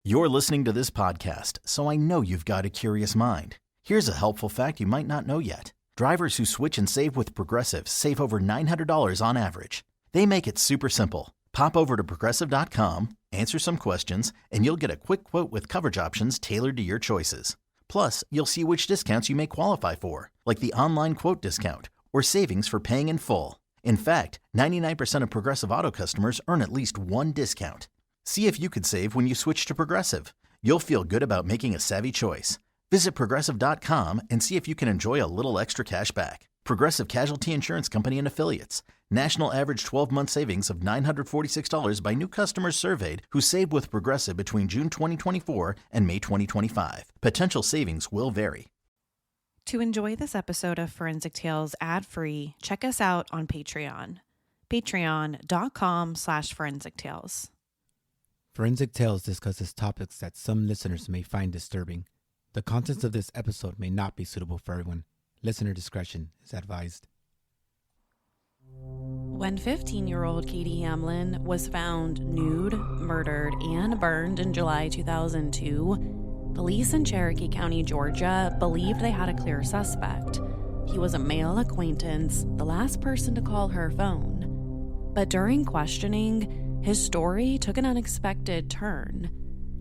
You're listening to this podcast, so I know you've got a curious mind. Here's a helpful fact you might not know yet. Drivers who switch and save with Progressive save over $900 on average. They make it super simple. Pop over to Progressive.com, answer some questions, and you'll get a quick quote with coverage options tailored to your choices. Plus, you'll see which discounts you may qualify for, like the online quote discount or savings for paying in full. In fact, 99% of Progressive Auto customers earn at least one discount. See if you could save when you switch to Progressive. You'll feel good about making a savvy choice. Visit Progressive.com and see if you can enjoy a little extra cash back. Progressive Casualty Insurance Company and Affiliates. National average 12-month savings of $946 by new customers surveyed who saved with Progressive between June 2024 and May 2025. Potential savings will vary. To enjoy this episode of Forensic Tales ad-free, check us out on Patreon. Patreon.com/Forensic Tales. Forensic Tales discusses topics that some listeners may find disturbing. The contents of this episode may not be suitable for everyone. Listener discretion is advised. When 15-year-old Katie Hamlin was found nude, murdered, and burned in July 2002, police in Cherokee County, Georgia, believed they had a clear suspect. He was a male acquaintance, the last person to call her phone. But during questioning, his story took an unexpected turn.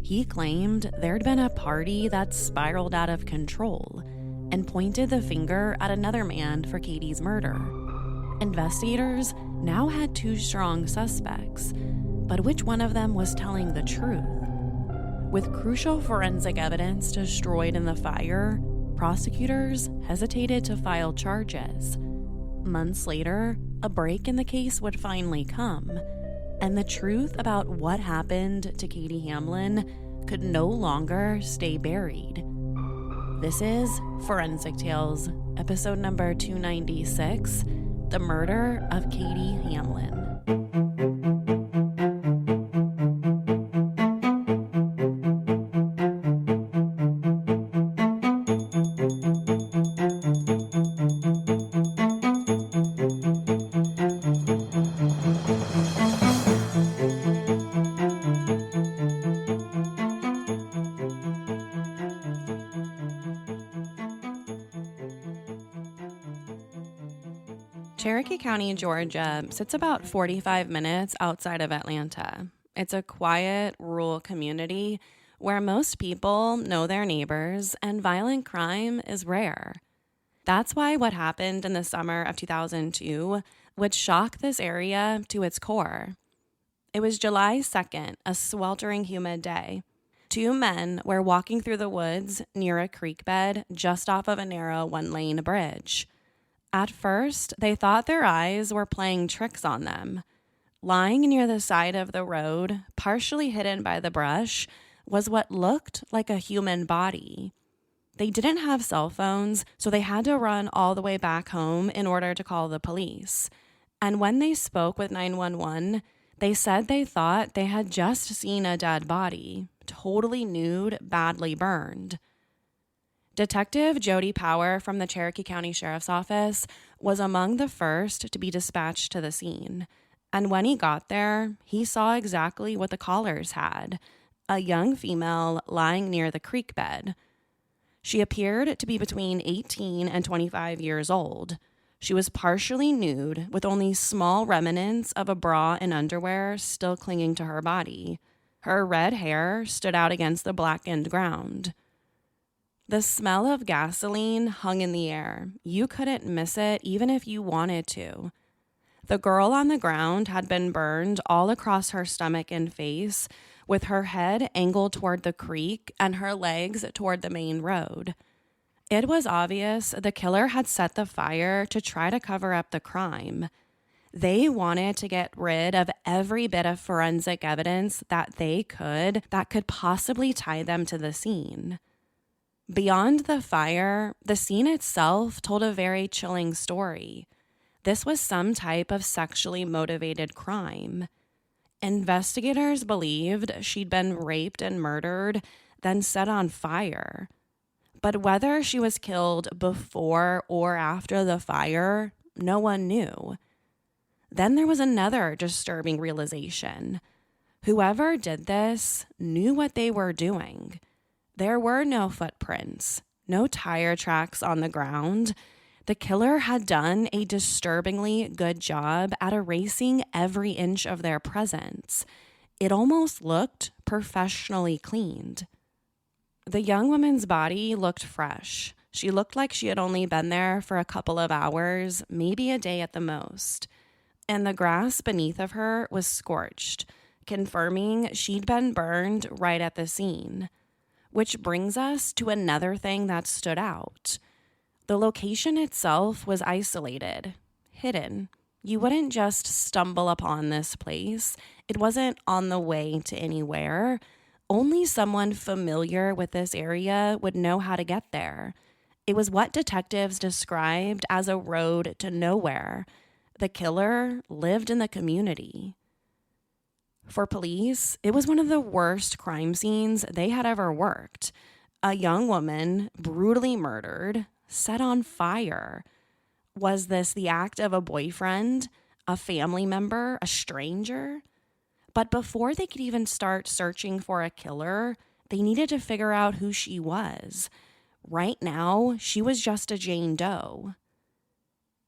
He claimed there'd been a party that spiraled out of control and pointed the finger at another man for Katie's murder. Investigators now had two strong suspects, but which one of them was telling the truth? With crucial forensic evidence destroyed in the fire, prosecutors hesitated to file charges. Months later, a break in the case would finally come, and the truth about what happened to Katie Hamlin could no longer stay buried. This is Forensic Tales, episode number 296, The Murder of Katie Hamlin. Cherokee County, Georgia sits about 45 minutes outside of Atlanta. It's a quiet, rural community where most people know their neighbors and violent crime is rare. That's why what happened in the summer of 2002 would shock this area to its core. It was July 2nd, a sweltering humid day. Two men were walking through the woods near a creek bed just off of a narrow one-lane bridge. At first, they thought their eyes were playing tricks on them. Lying near the side of the road, partially hidden by the brush, was what looked like a human body. They didn't have cell phones, so they had to run all the way back home in order to call the police. And when they spoke with 911, they said they thought they had just seen a dead body, totally nude, badly burned. Detective Jody Power from the Cherokee County Sheriff's Office was among the first to be dispatched to the scene. And when he got there, he saw exactly what the callers had, a young female lying near the creek bed. She appeared to be between 18 and 25 years old. She was partially nude, with only small remnants of a bra and underwear still clinging to her body. Her red hair stood out against the blackened ground. The smell of gasoline hung in the air. You couldn't miss it even if you wanted to. The girl on the ground had been burned all across her stomach and face, with her head angled toward the creek and her legs toward the main road. It was obvious the killer had set the fire to try to cover up the crime. They wanted to get rid of every bit of forensic evidence that could possibly tie them to the scene. Beyond the fire, the scene itself told a very chilling story. This was some type of sexually motivated crime. Investigators believed she'd been raped and murdered, then set on fire. But whether she was killed before or after the fire, no one knew. Then there was another disturbing realization. Whoever did this knew what they were doing. There were no footprints, no tire tracks on the ground. The killer had done a disturbingly good job at erasing every inch of their presence. It almost looked professionally cleaned. The young woman's body looked fresh. She looked like she had only been there for a couple of hours, maybe a day at the most. And the grass beneath of her was scorched, confirming she'd been burned right at the scene. Which brings us to another thing that stood out. The location itself was isolated, hidden. You wouldn't just stumble upon this place. It wasn't on the way to anywhere. Only someone familiar with this area would know how to get there. It was what detectives described as a road to nowhere. The killer lived in the community. For police, it was one of the worst crime scenes they had ever worked. A young woman brutally murdered, set on fire. Was this the act of a boyfriend, a family member, a stranger? But before they could even start searching for a killer, they needed to figure out who she was. Right now, she was just a Jane Doe.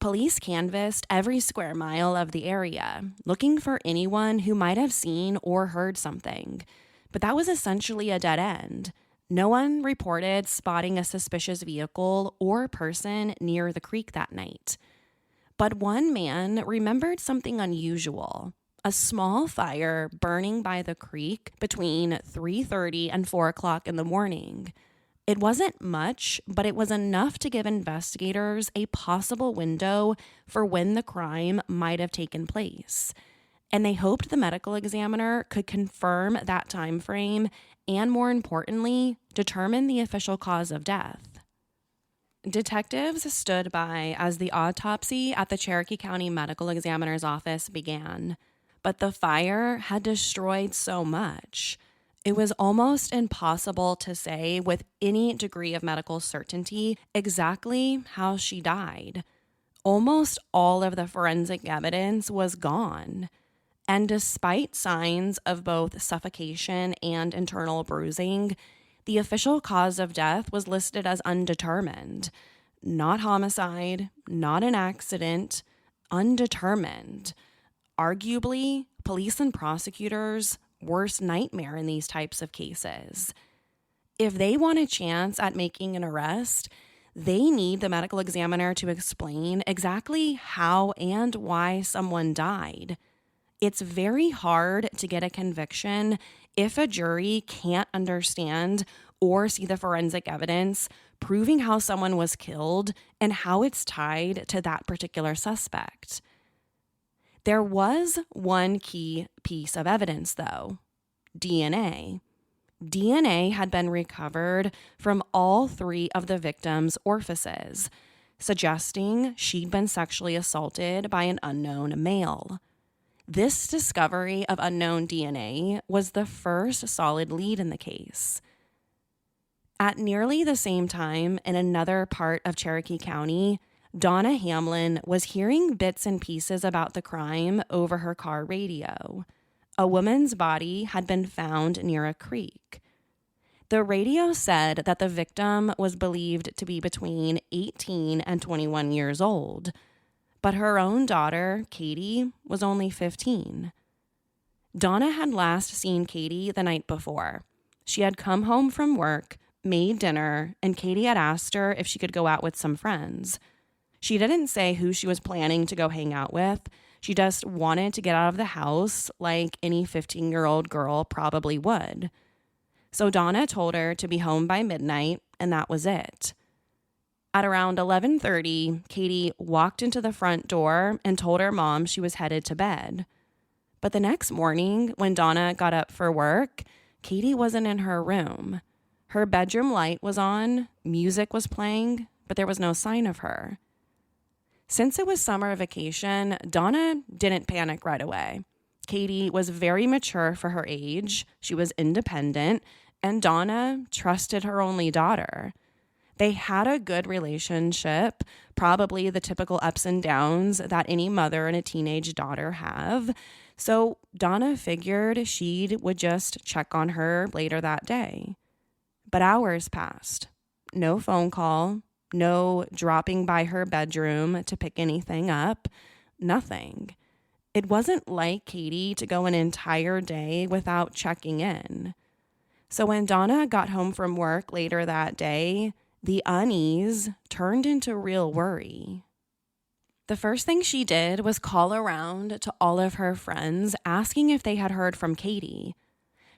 Police canvassed every square mile of the area, looking for anyone who might have seen or heard something. But that was essentially a dead end. No one reported spotting a suspicious vehicle or person near the creek that night. But one man remembered something unusual. A small fire burning by the creek between 3:30 and 4 o'clock in the morning. It wasn't much, but it was enough to give investigators a possible window for when the crime might have taken place. And they hoped the medical examiner could confirm that time frame and, more importantly, determine the official cause of death. Detectives stood by as the autopsy at the Cherokee County Medical Examiner's office began, but the fire had destroyed so much. It was almost impossible to say with any degree of medical certainty exactly how she died. Almost all of the forensic evidence was gone. And despite signs of both suffocation and internal bruising, the official cause of death was listed as undetermined. Not homicide, not an accident, undetermined. Arguably, police and prosecutors' worst nightmare in these types of cases. If they want a chance at making an arrest, they need the medical examiner to explain exactly how and why someone died. It's very hard to get a conviction if a jury can't understand or see the forensic evidence proving how someone was killed and how it's tied to that particular suspect. There was one key piece of evidence, though: DNA. DNA had been recovered from all 3 of the victims' orifices, suggesting she'd been sexually assaulted by an unknown male. This discovery of unknown DNA was the first solid lead in the case. At nearly the same time, in another part of Cherokee County, Donna Hamlin was hearing bits and pieces about the crime over her car radio. A woman's body had been found near a creek. The radio said that the victim was believed to be between 18 and 21 years old, but her own daughter, Katie, was only 15. Donna had last seen Katie the night before. She had come home from work, made dinner, and Katie had asked her if she could go out with some friends. She didn't say who she was planning to go hang out with. She just wanted to get out of the house like any 15-year-old girl probably would. So Donna told her to be home by midnight, and that was it. At around 11:30, Katie walked into the front door and told her mom she was headed to bed. But the next morning, when Donna got up for work, Katie wasn't in her room. Her bedroom light was on, music was playing, but there was no sign of her. Since it was summer vacation, Donna didn't panic right away. Katie was very mature for her age, she was independent, and Donna trusted her only daughter. They had a good relationship, probably the typical ups and downs that any mother and a teenage daughter have. So Donna figured she would just check on her later that day. But hours passed. No phone call, no dropping by her bedroom to pick anything up, nothing. It wasn't like Katie to go an entire day without checking in. So when Donna got home from work later that day, the unease turned into real worry. The first thing she did was call around to all of her friends asking if they had heard from Katie.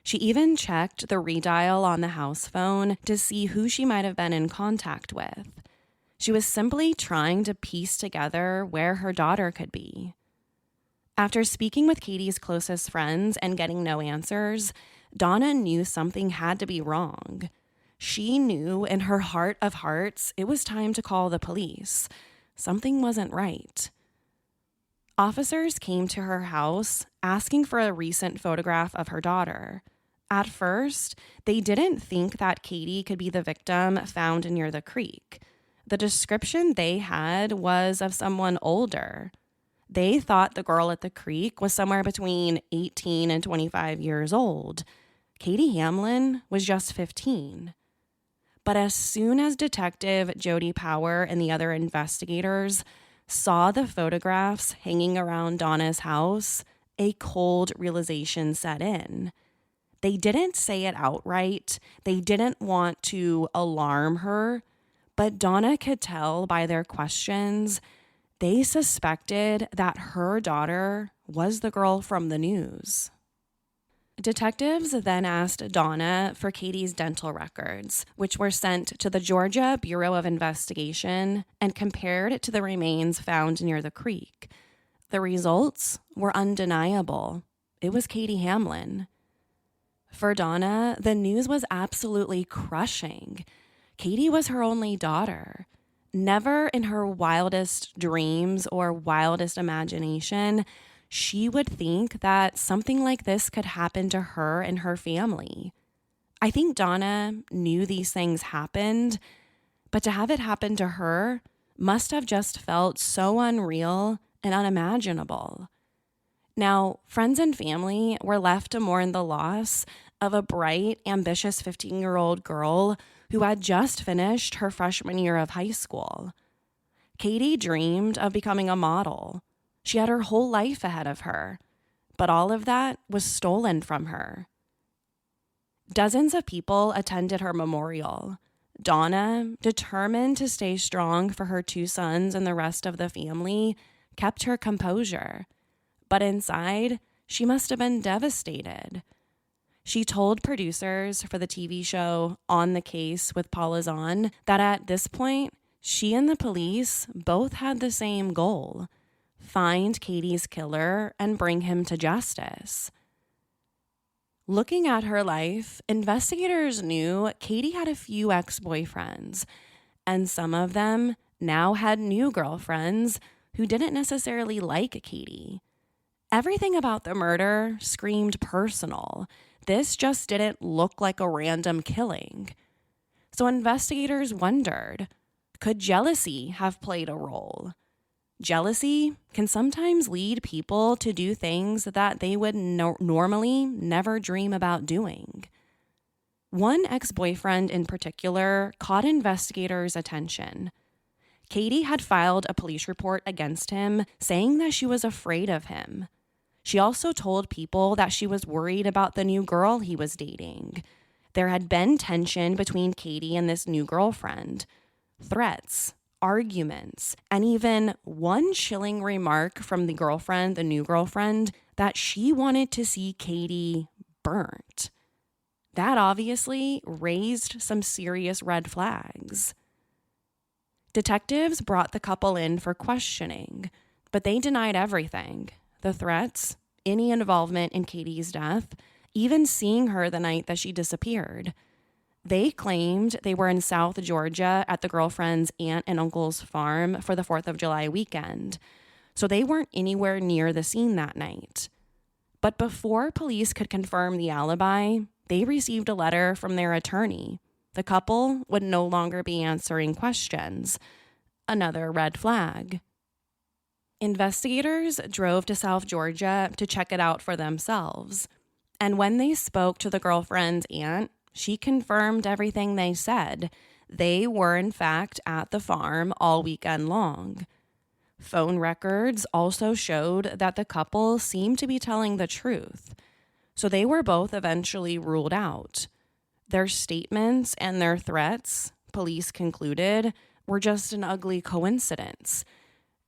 She even checked the redial on the house phone to see who she might have been in contact with. She was simply trying to piece together where her daughter could be. After speaking with Katie's closest friends and getting no answers, Donna knew something had to be wrong. She knew in her heart of hearts it was time to call the police. Something wasn't right. Officers came to her house asking for a recent photograph of her daughter. At first, they didn't think that Katie could be the victim found near the creek. The description they had was of someone older. They thought the girl at the creek was somewhere between 18 and 25 years old. Katie Hamlin was just 15. But as soon as Detective Jody Power and the other investigators saw the photographs hanging around Donna's house, a cold realization set in. They didn't say it outright. They didn't want to alarm her, but Donna could tell by their questions they suspected that her daughter was the girl from the news. Detectives then asked Donna for Katie's dental records, which were sent to the Georgia Bureau of Investigation and compared to the remains found near the creek. The results were undeniable. It was Katie Hamlin. For Donna, the news was absolutely crushing. Katie was her only daughter. Never in her wildest dreams or wildest imagination she would think that something like this could happen to her and her family. I think Donna knew these things happened, but to have it happen to her must have just felt so unreal and unimaginable. Now, friends and family were left to mourn the loss of a bright, ambitious 15-year-old girl who had just finished her freshman year of high school. Katie dreamed of becoming a model. She had her whole life ahead of her, but all of that was stolen from her. Dozens of people attended her memorial. Donna, determined to stay strong for her two sons and the rest of the family, kept her composure. But inside, she must have been devastated. She told producers for the TV show On the Case with Paula Zahn that at this point, she and the police both had the same goal: find Katie's killer and bring him to justice. Looking at her life, investigators knew Katie had a few ex-boyfriends, and some of them now had new girlfriends who didn't necessarily like Katie. Everything about the murder screamed personal. This just didn't look like a random killing. So investigators wondered, could jealousy have played a role? Jealousy can sometimes lead people to do things that they would normally never dream about doing. One ex-boyfriend in particular caught investigators' attention. Katie had filed a police report against him, saying that she was afraid of him. She also told people that she was worried about the new girl he was dating. There had been tension between Katie and this new girlfriend. Threats, arguments, and even one chilling remark from the new girlfriend, that she wanted to see Katie burnt. That obviously raised some serious red flags. Detectives brought the couple in for questioning, but they denied everything: the threats, any involvement in Katie's death, even seeing her the night that she disappeared. They claimed they were in South Georgia at the girlfriend's aunt and uncle's farm for the 4th of July weekend, so they weren't anywhere near the scene that night. But before police could confirm the alibi, they received a letter from their attorney. The couple would no longer be answering questions. Another red flag. Investigators drove to South Georgia to check it out for themselves. And when they spoke to the girlfriend's aunt, she confirmed everything they said. They were, in fact, at the farm all weekend long. Phone records also showed that the couple seemed to be telling the truth. So they were both eventually ruled out. Their statements and their threats, police concluded, were just an ugly coincidence.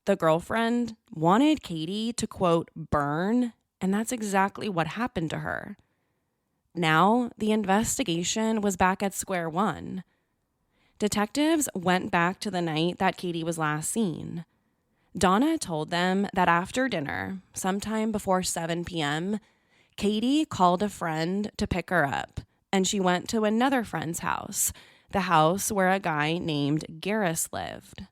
The girlfriend wanted Katie to, quote, burn, and that's exactly what happened to her. Now, the investigation was back at square one. Detectives went back to the night that Katie was last seen. Donna told them that after dinner, sometime before 7 p.m., Katie called a friend to pick her up, and she went to another friend's house, the house where a guy named Garris lived.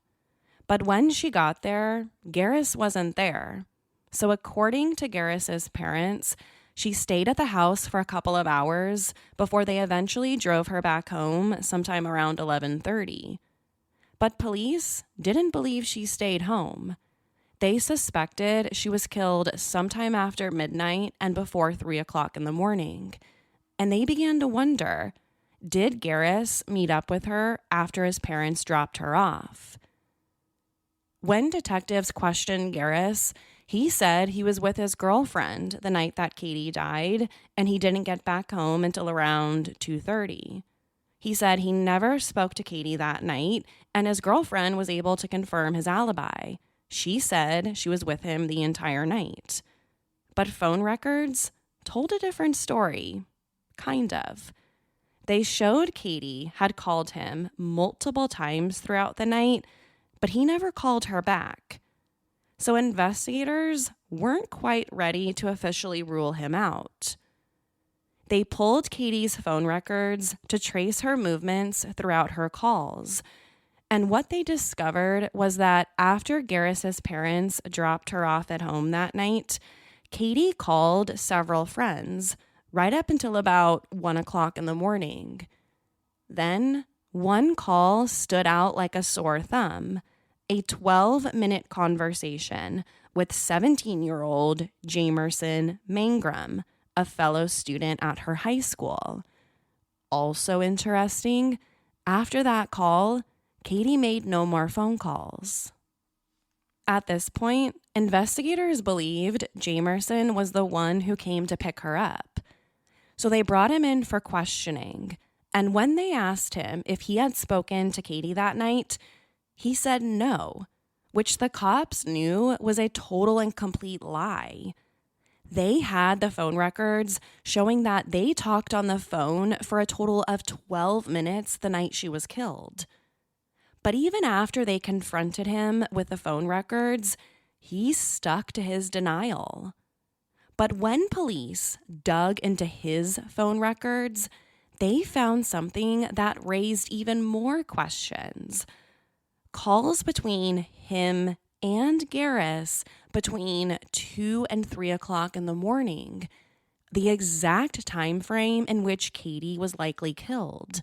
But when she got there, Garris wasn't there. So according to Garris's parents, she stayed at the house for a couple of hours before they eventually drove her back home sometime around 11:30. But police didn't believe she stayed home. They suspected she was killed sometime after midnight and before 3 o'clock in the morning. And they began to wonder, did Garris meet up with her after his parents dropped her off? When detectives questioned Garris, he said he was with his girlfriend the night that Katie died, and he didn't get back home until around 2:30. He said he never spoke to Katie that night, and his girlfriend was able to confirm his alibi. She said she was with him the entire night. But phone records told a different story, kind of. They showed Katie had called him multiple times throughout the night, but he never called her back. So investigators weren't quite ready to officially rule him out. They pulled Katie's phone records to trace her movements throughout her calls. And what they discovered was that after Garris's parents dropped her off at home that night, Katie called several friends right up until about 1 o'clock in the morning. Then one call stood out like a sore thumb. A 12-minute conversation with 17-year-old Jamerson Mangrum, a fellow student at her high school. Also interesting, after that call, Katie made no more phone calls. At this point, investigators believed Jamerson was the one who came to pick her up. So they brought him in for questioning, and when they asked him if he had spoken to Katie that night, he said no, which the cops knew was a total and complete lie. They had the phone records showing that they talked on the phone for a total of 12 minutes the night she was killed. But even after they confronted him with the phone records, he stuck to his denial. But when police dug into his phone records, they found something that raised even more questions. Calls between him and Garris between 2 and 3 o'clock in the morning, the exact time frame in which Katie was likely killed.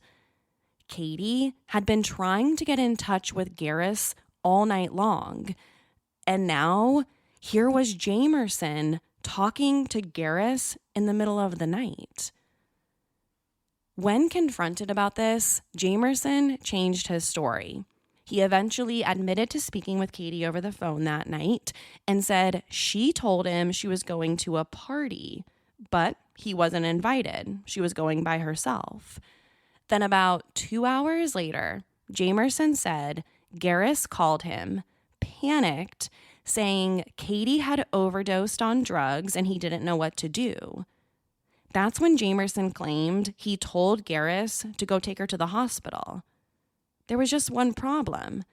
Katie had been trying to get in touch with Garris all night long, and now here was Jamerson talking to Garris in the middle of the night. When confronted about this, Jamerson changed his story. He eventually admitted to speaking with Katie over the phone that night and said she told him she was going to a party, but he wasn't invited. She was going by herself. Then about 2 hours later, Jamerson said Garris called him, panicked, saying Katie had overdosed on drugs and he didn't know what to do. That's when Jamerson claimed he told Garris to go take her to the hospital. There was just one problem.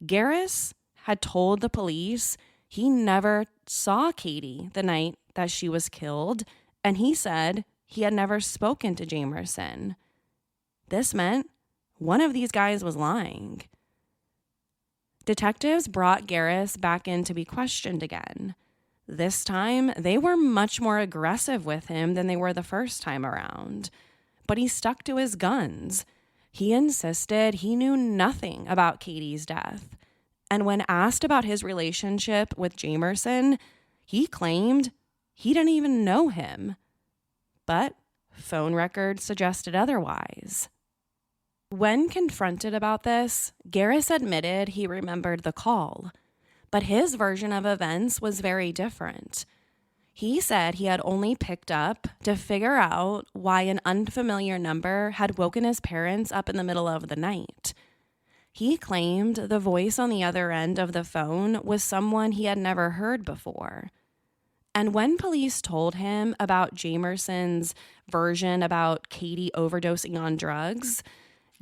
Garris had told the police he never saw Katie the night that she was killed, and he said he had never spoken to Jamerson. This meant one of these guys was lying. Detectives brought Garris back in to be questioned again. This time, they were much more aggressive with him than they were the first time around. But he stuck to his guns. He insisted he knew nothing about Katie's death. And when asked about his relationship with Jamerson, he claimed he didn't even know him. But phone records suggested otherwise. When confronted about this, Garris admitted he remembered the call, but his version of events was very different. He said he had only picked up to figure out why an unfamiliar number had woken his parents up in the middle of the night. He claimed the voice on the other end of the phone was someone he had never heard before. And when police told him about Jamerson's version about Katie overdosing on drugs,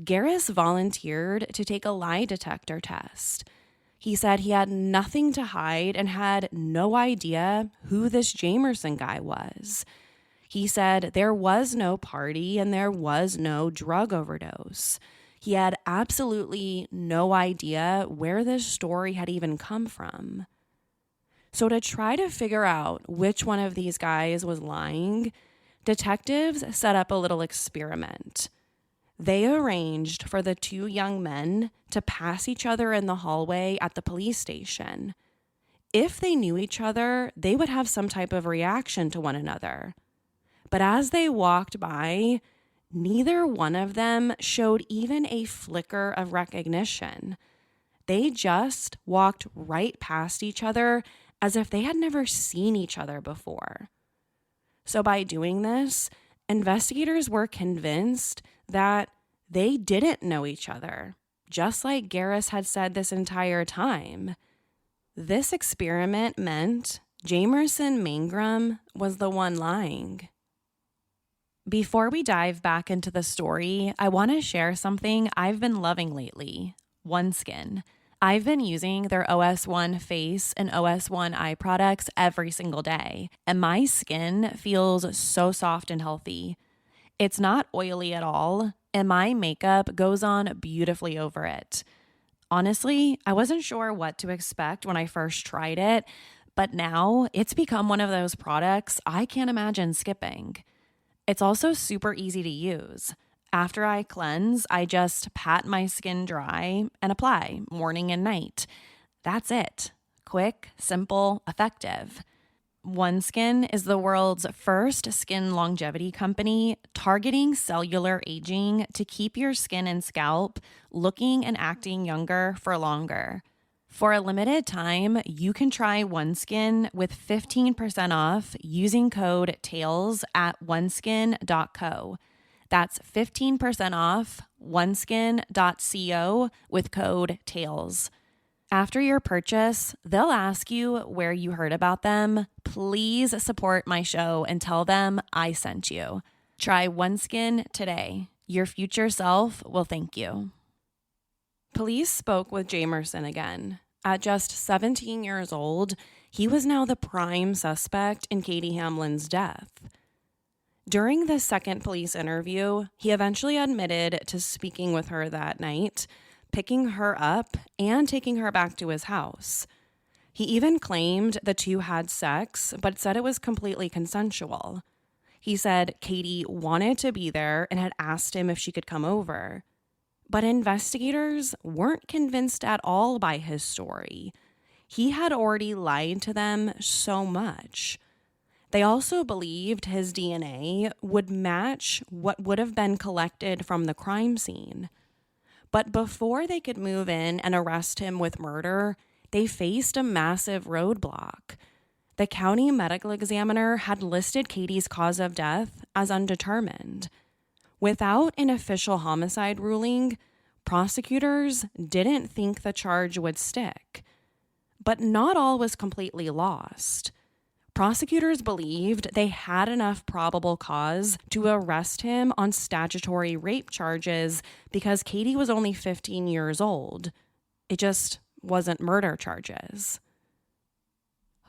Garris volunteered to take a lie detector test. He said he had nothing to hide and had no idea who this Jamerson guy was. He said there was no party and there was no drug overdose. He had absolutely no idea where this story had even come from. So to try to figure out which one of these guys was lying, detectives set up a little experiment. They arranged for the two young men to pass each other in the hallway at the police station. If they knew each other, they would have some type of reaction to one another. But as they walked by, neither one of them showed even a flicker of recognition. They just walked right past each other as if they had never seen each other before. So by doing this, investigators were convinced that they didn't know each other, just like Garris had said this entire time. This experiment meant Jamerson Mangrum was the one lying. Before we dive back into the story, I want to share something I've been loving lately, OneSkin. I've been using their OS1 face and OS1 eye products every single day, and my skin feels so soft and healthy. It's not oily at all, and my makeup goes on beautifully over it. Honestly, I wasn't sure what to expect when I first tried it, but now it's become one of those products I can't imagine skipping. It's also super easy to use. After I cleanse, I just pat my skin dry and apply morning and night. That's it. Quick, simple, effective. OneSkin is the world's first skin longevity company targeting cellular aging to keep your skin and scalp looking and acting younger for longer. For a limited time, you can try OneSkin with 15% off using code TAILS at oneskin.co. That's 15% off oneskin.co with code TAILS. After your purchase, they'll ask you where you heard about them. Please support my show and tell them I sent you. Try OneSkin today. Your future self will thank you. Police spoke with Jamerson again. At just 17 years old, he was now the prime suspect in Katie Hamlin's death. During the second police interview, he eventually admitted to speaking with her that night, picking her up and taking her back to his house. He even claimed the two had sex, but said it was completely consensual. He said Katie wanted to be there and had asked him if she could come over. But investigators weren't convinced at all by his story. He had already lied to them so much. They also believed his DNA would match what would have been collected from the crime scene. But before they could move in and arrest him with murder, they faced a massive roadblock. The county medical examiner had listed Katie's cause of death as undetermined. Without an official homicide ruling, prosecutors didn't think the charge would stick. But not all was completely lost. Prosecutors believed they had enough probable cause to arrest him on statutory rape charges because Katie was only 15 years old. It just wasn't murder charges.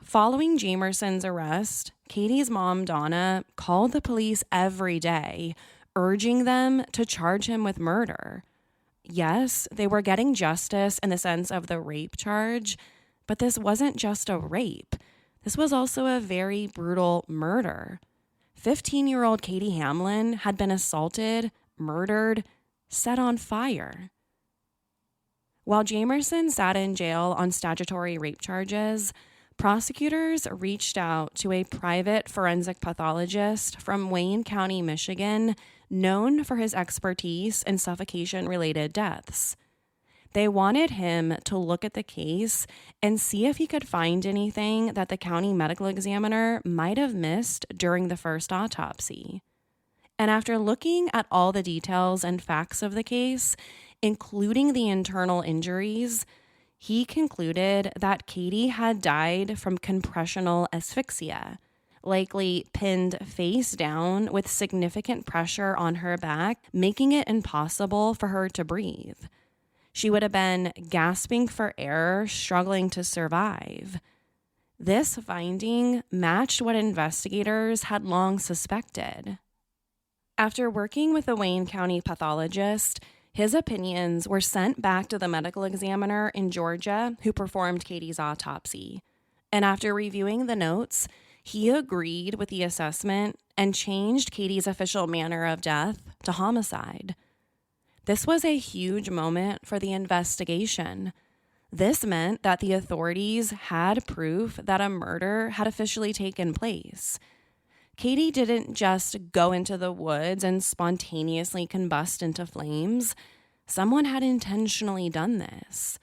Following Jamerson's arrest, Katie's mom, Donna, called the police every day, urging them to charge him with murder. Yes, they were getting justice in the sense of the rape charge, but this wasn't just a rape. This was also a very brutal murder. 15-year-old Katie Hamlin had been assaulted, murdered, set on fire. While Jamerson sat in jail on statutory rape charges, prosecutors reached out to a private forensic pathologist from Wayne County, Michigan, known for his expertise in suffocation-related deaths. They wanted him to look at the case and see if he could find anything that the county medical examiner might have missed during the first autopsy. And after looking at all the details and facts of the case, including the internal injuries, he concluded that Katie had died from compressional asphyxia, likely pinned face down with significant pressure on her back, making it impossible for her to breathe. She would have been gasping for air, struggling to survive. This finding matched what investigators had long suspected. After working with the Wayne County pathologist, his opinions were sent back to the medical examiner in Georgia who performed Katie's autopsy. And after reviewing the notes, he agreed with the assessment and changed Katie's official manner of death to homicide. This was a huge moment for the investigation. This meant that the authorities had proof that a murder had officially taken place. Katie didn't just go into the woods and spontaneously combust into flames. Someone had intentionally done this.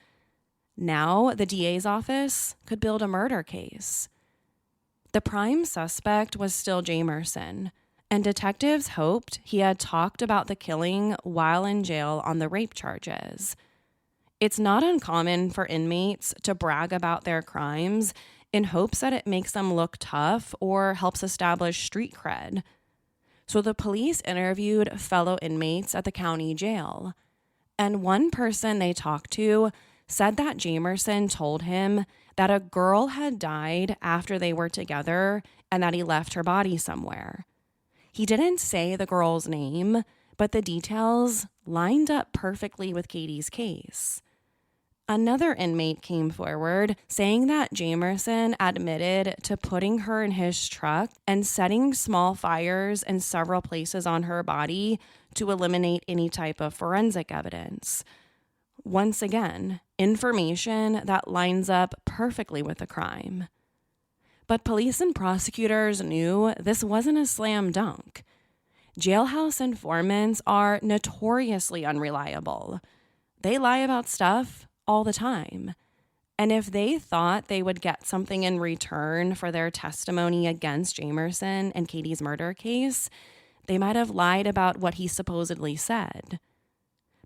Now the DA's office could build a murder case. The prime suspect was still Jamerson, and detectives hoped he had talked about the killing while in jail on the rape charges. It's not uncommon for inmates to brag about their crimes in hopes that it makes them look tough or helps establish street cred. So the police interviewed fellow inmates at the county jail, and one person they talked to said that Jamerson told him that a girl had died after they were together and that he left her body somewhere. He didn't say the girl's name, but the details lined up perfectly with Katie's case. Another inmate came forward saying that Jamerson admitted to putting her in his truck and setting small fires in several places on her body to eliminate any type of forensic evidence. Once again, information that lines up perfectly with the crime. But police and prosecutors knew this wasn't a slam dunk. Jailhouse informants are notoriously unreliable. They lie about stuff all the time. And if they thought they would get something in return for their testimony against Jamerson and Katie's murder case, they might have lied about what he supposedly said.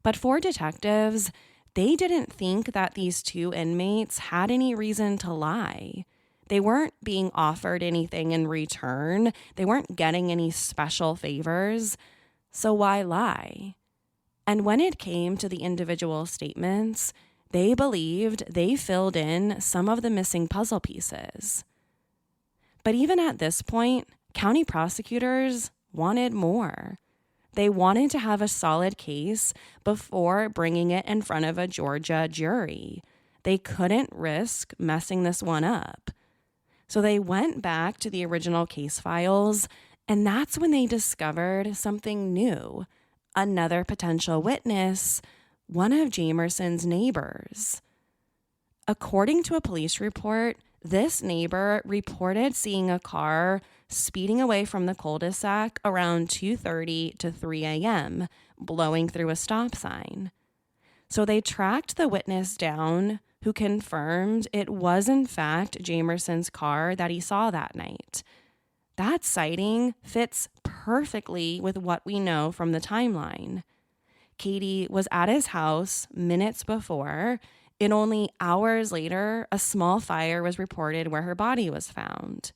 But for detectives, they didn't think that these two inmates had any reason to lie. They weren't being offered anything in return. They weren't getting any special favors. So why lie? And when it came to the individual statements, they believed they filled in some of the missing puzzle pieces. But even at this point, county prosecutors wanted more. They wanted to have a solid case before bringing it in front of a Georgia jury. They couldn't risk messing this one up. So they went back to the original case files, and that's when they discovered something new. Another potential witness, one of Jamerson's neighbors. According to a police report, this neighbor reported seeing a car speeding away from the cul-de-sac around 2:30 to 3 a.m., blowing through a stop sign. So they tracked the witness down, who confirmed it was in fact Jamerson's car that he saw that night. That sighting fits perfectly with what we know from the timeline. Katie was at his house minutes before, and only hours later, a small fire was reported where her body was found.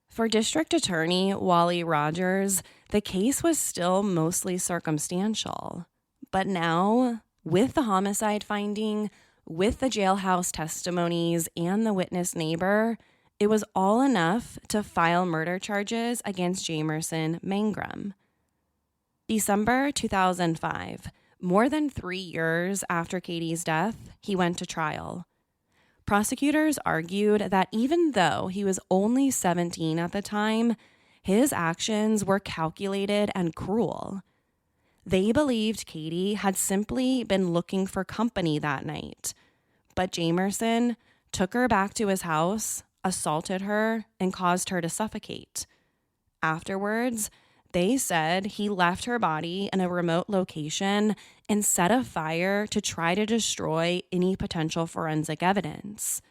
For District Attorney Wally Rogers, the case was still mostly circumstantial. But now, with the homicide finding, with the jailhouse testimonies, and the witness neighbor, it was all enough to file murder charges against Jamerson Mangrum. December 2005, more than 3 years after Katie's death, he went to trial. Prosecutors argued that even though he was only 17 at the time, his actions were calculated and cruel. They believed Katie had simply been looking for company that night, but Jamerson took her back to his house, assaulted her, and caused her to suffocate. Afterwards, they said he left her body in a remote location and set a fire to try to destroy any potential forensic evidence.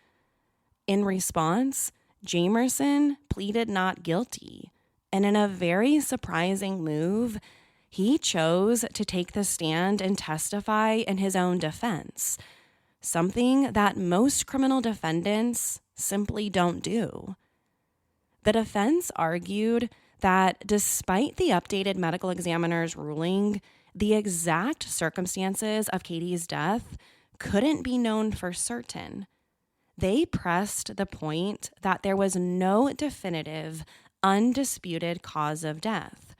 In response, Jamerson pleaded not guilty, and in a very surprising move, he chose to take the stand and testify in his own defense, something that most criminal defendants simply don't do. The defense argued that despite the updated medical examiner's ruling, the exact circumstances of Katie's death couldn't be known for certain. They pressed the point that there was no definitive, undisputed cause of death.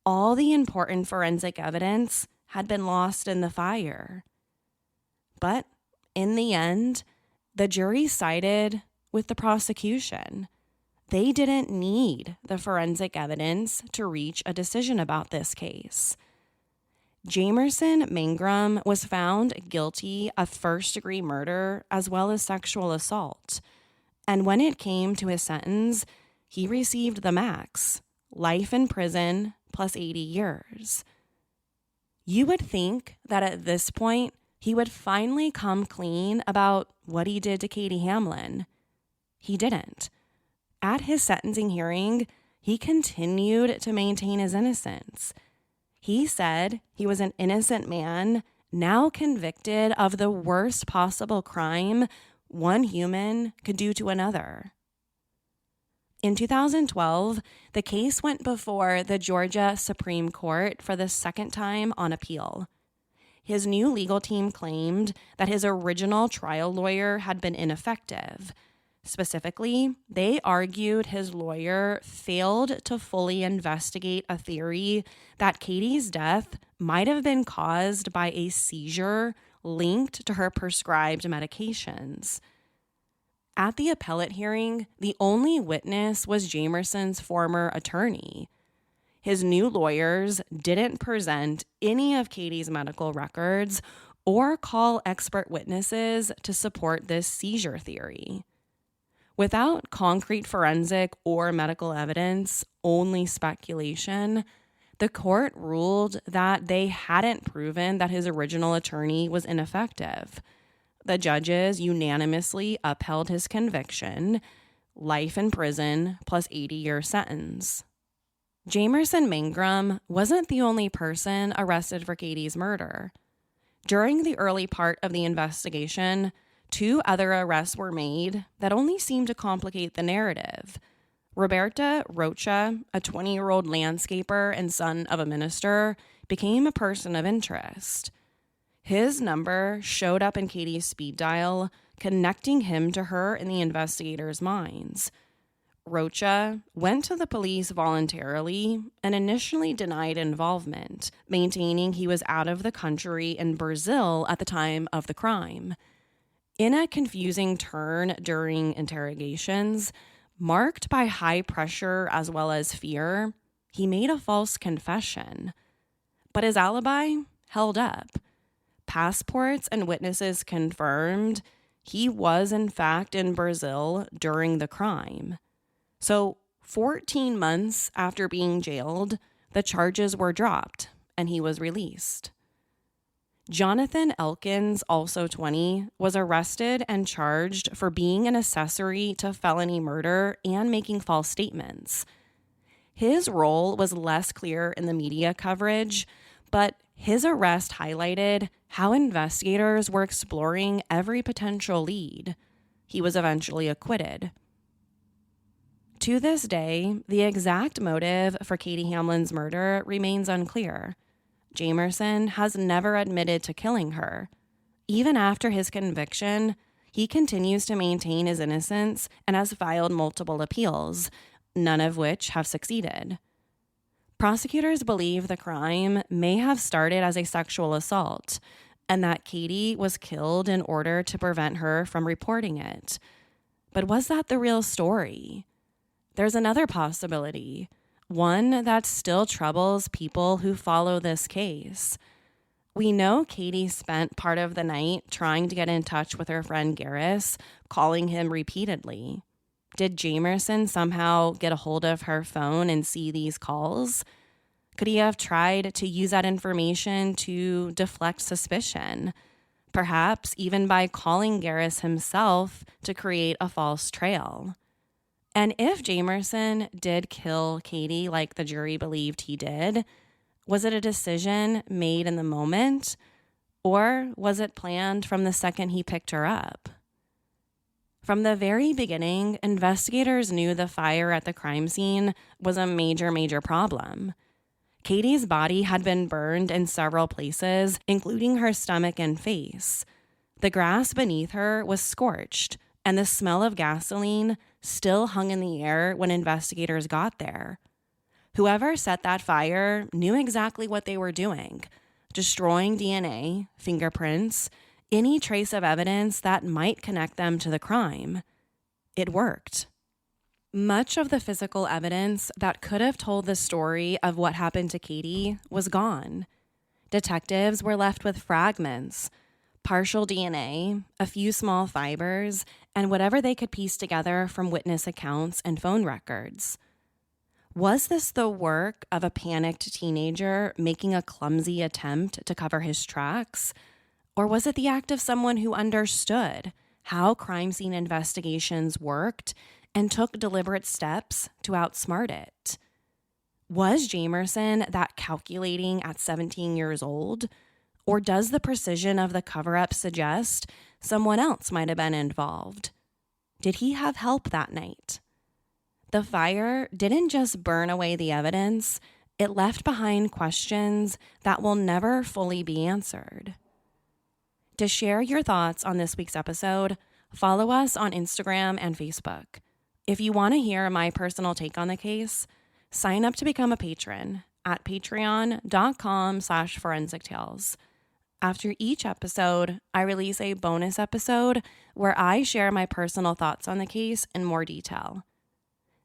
All the important forensic evidence had been lost in the fire. But in the end, the jury sided with the prosecution. They didn't need the forensic evidence to reach a decision about this case. Jamerson Mangrum was found guilty of first-degree murder as well as sexual assault. And when it came to his sentence, he received the max, life in prison plus 80 years. You would think that at this point, he would finally come clean about what he did to Katie Hamlin. He didn't. At his sentencing hearing, he continued to maintain his innocence. He said he was an innocent man, now convicted of the worst possible crime one human could do to another. In 2012, the case went before the Georgia Supreme Court for the second time on appeal. His new legal team claimed that his original trial lawyer had been ineffective. Specifically, they argued his lawyer failed to fully investigate a theory that Katie's death might have been caused by a seizure linked to her prescribed medications. At the appellate hearing, the only witness was Jamerson's former attorney. His new lawyers didn't present any of Katie's medical records or call expert witnesses to support this seizure theory. Without concrete forensic or medical evidence, only speculation, the court ruled that they hadn't proven that his original attorney was ineffective. The judges unanimously upheld his conviction, life in prison plus 80-year sentence. Jamerson Mangrum wasn't the only person arrested for Katie's murder. During the early part of the investigation, 2 other arrests were made that only seemed to complicate the narrative. Roberta Rocha, a 20-year-old landscaper and son of a minister, became a person of interest. His number showed up in Katie's speed dial, connecting him to her in the investigators' minds. Rocha went to the police voluntarily and initially denied involvement, maintaining he was out of the country in Brazil at the time of the crime. In a confusing turn during interrogations, marked by high pressure as well as fear, he made a false confession. But his alibi held up. Passports and witnesses confirmed he was in fact in Brazil during the crime. So 14 months after being jailed, the charges were dropped and he was released. Jonathan Elkins, also 20, was arrested and charged for being an accessory to felony murder and making false statements. His role was less clear in the media coverage, but his arrest highlighted how investigators were exploring every potential lead. He was eventually acquitted. To this day, the exact motive for Katie Hamlin's murder remains unclear. Jamerson has never admitted to killing her. Even after his conviction, he continues to maintain his innocence and has filed multiple appeals, none of which have succeeded. Prosecutors believe the crime may have started as a sexual assault and that Katie was killed in order to prevent her from reporting it. But was that the real story? There's another possibility. one that still troubles people who follow this case. We know Katie spent part of the night trying to get in touch with her friend Garris, calling him repeatedly. Did Jamerson somehow get a hold of her phone and see these calls? Could he have tried to use that information to deflect suspicion? Perhaps even by calling Garris himself to create a false trail. And if Jamerson did kill Katie like the jury believed he did, was it a decision made in the moment, or was it planned from the second he picked her up? From the very beginning, investigators knew the fire at the crime scene was a major problem. Katie's body had been burned in several places, including her stomach and face. The grass beneath her was scorched, and the smell of gasoline still hung in the air when investigators got there. Whoever set that fire knew exactly what they were doing, destroying DNA, fingerprints, any trace of evidence that might connect them to the crime. It worked. Much of the physical evidence that could have told the story of what happened to Katie was gone. Detectives were left with fragments, partial DNA, a few small fibers, and whatever they could piece together from witness accounts and phone records. Was this the work of a panicked teenager making a clumsy attempt to cover his tracks? Or was it the act of someone who understood how crime scene investigations worked and took deliberate steps to outsmart it? Was Jamerson that calculating at 17 years old? Or does the precision of the cover-up suggest someone else might have been involved? Did he have help that night? The fire didn't just burn away the evidence, it left behind questions that will never fully be answered. To share your thoughts on this week's episode, follow us on Instagram and Facebook. If you want to hear my personal take on the case, sign up to become a patron at patreon.com/forensictales. After each episode, I release a bonus episode where I share my personal thoughts on the case in more detail.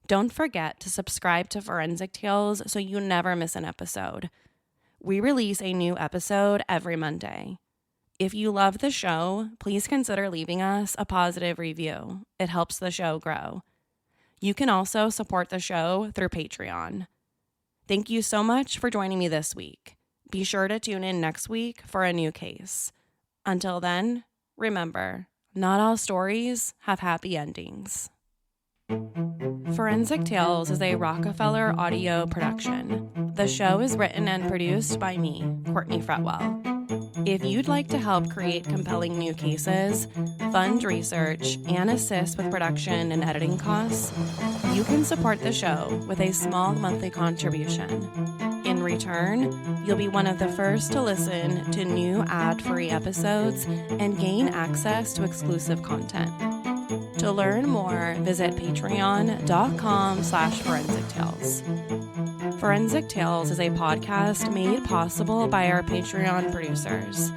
Don't forget to subscribe to Forensic Tales so you never miss an episode. We release a new episode every Monday. If you love the show, please consider leaving us a positive review. It helps the show grow. You can also support the show through Patreon. Thank you so much for joining me this week. Be sure to tune in next week for a new case. Until then, remember, not all stories have happy endings. Forensic Tales is a Rockefeller audio production. The show is written and produced by me, Courtney Fretwell. If you'd like to help create compelling new cases, fund research, and assist with production and editing costs, you can support the show with a small monthly contribution. In return, you'll be one of the first to listen to new ad-free episodes and gain access to exclusive content. To learn more, visit patreon.com/Forensic Tales. Forensic Tales is a podcast made possible by our Patreon producers,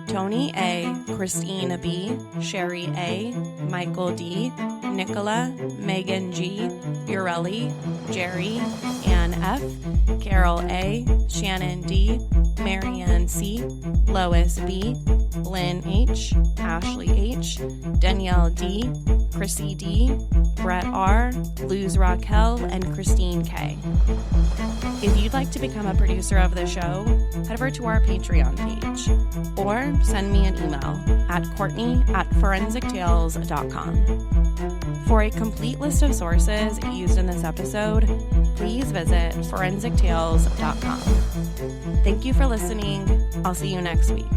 Tony A., Christina B., Sherry A., Michael D., Nicola, Megan G., Ureli, Jerry, Ann F., Carol A., Shannon D., Marianne C., Lois B., Lynn H., Ashley H., Danielle D., Chrissy D., Brett R., Luz Raquel, and Christine K. If you'd like to become a producer of the show, head over to our Patreon page or send me an email at courtney@forensictales.com. For a complete list of sources used in this episode, please visit forensictales.com. Thank you for listening. I'll see you next week.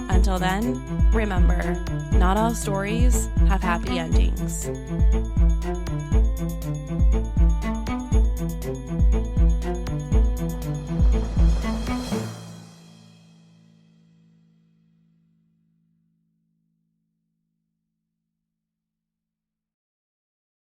Until then, remember, not all stories have happy endings.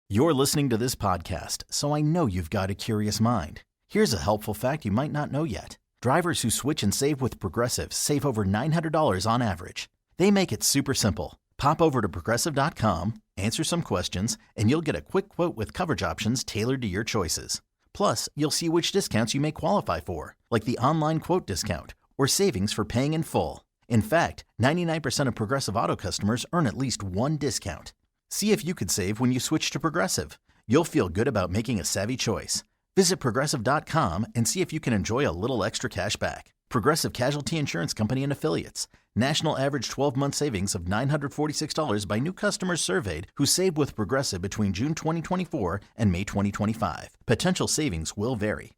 You're listening to this podcast, so I know you've got a curious mind. Here's a helpful fact you might not know yet. Drivers who switch and save with Progressive save over $900 on average. They make it super simple. Pop over to Progressive.com, answer some questions, and you'll get a quick quote with coverage options tailored to your choices. Plus, you'll see which discounts you may qualify for, like the online quote discount or savings for paying in full. In fact, 99% of Progressive Auto customers earn at least one discount. See if you could save when you switch to Progressive. You'll feel good about making a savvy choice. Visit Progressive.com and see if you can enjoy a little extra cash back. Progressive Casualty Insurance Company and Affiliates. National average 12-month savings of $946 by new customers surveyed who saved with Progressive between June 2024 and May 2025. Potential savings will vary.